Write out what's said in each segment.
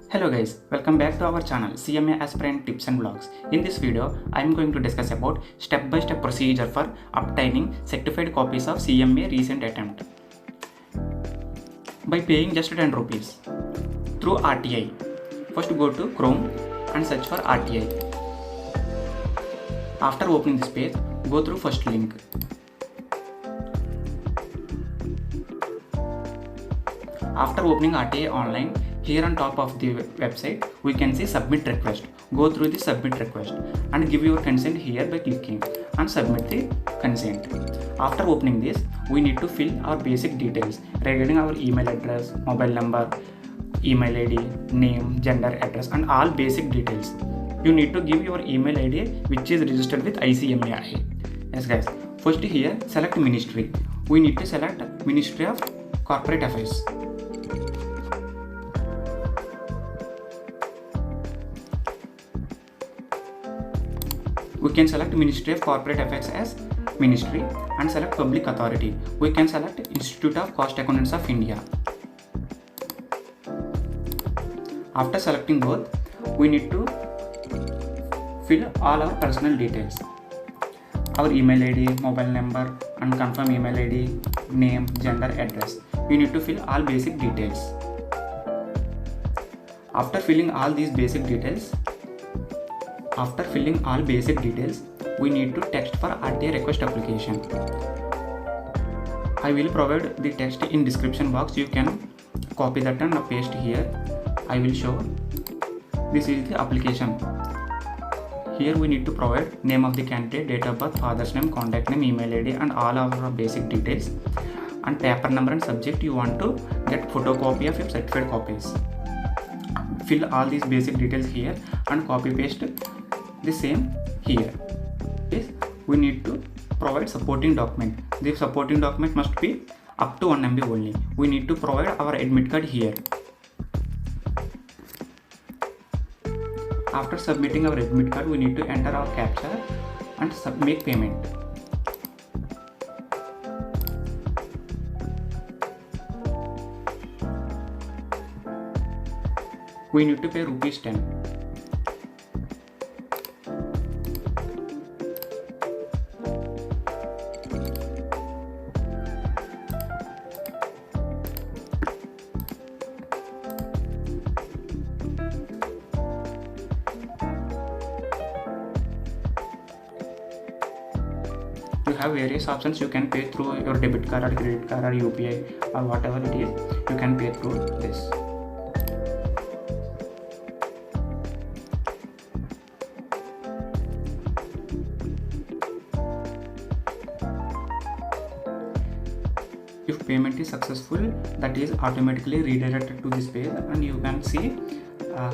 Hello guys, welcome back to our channel CMA Aspirant Tips and Vlogs. In this video, I am going to discuss about step-by-step procedure for obtaining certified copies of CMA recent attempt by paying just 10 rupees through RTI. First go to Chrome and search for RTI. After opening this page, go through first link. After opening RTI online, here on top of the website, we can see submit request. Go through the submit request and give your consent here by clicking and submit the consent. After opening this, we need to fill our basic details regarding our email address, mobile number, email ID, name, gender, address and all basic details. You need to give your email ID which is registered with ICMAI. Yes guys, first here select ministry. We need to select Ministry of Corporate Affairs. We can select Ministry of Corporate Affairs as Ministry and select Public Authority. We can select Institute of Cost Accountants of India. After selecting both, we need to fill all our personal details. Our email ID, mobile number and confirm email ID, name, gender, address. We need to fill all basic details. After filling all these basic details, we need to text for RTI request application. I will provide the text in description box. You can copy that and paste here. I will show. This is the application. Here we need to provide name of the candidate, date of birth, father's name, contact name, email ID and all our basic details. And paper number and subject you want to get photocopy of your certified copies. Fill all these basic details here and copy paste the same here. We need to provide supporting document. The supporting document must be up to 1 MB only. We need to provide our admit card here. After submitting our admit card, we need to enter our captcha and make payment. We need to pay rupees 10. You have various options. You can pay through your debit card or credit card or UPI or whatever it is. You can pay through this. If payment is successful, that is automatically redirected to this page and you can see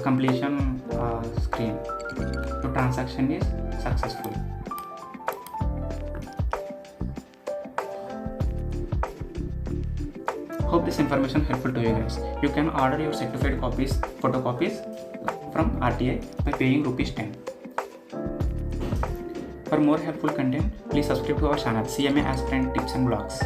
completion screen. The transaction is successful. Hope this information helpful to you guys. You can order your certified copies, photocopies from RTI by paying rupees 10. For more helpful content, please subscribe to our channel CMA Aspirant Tips and Vlogs.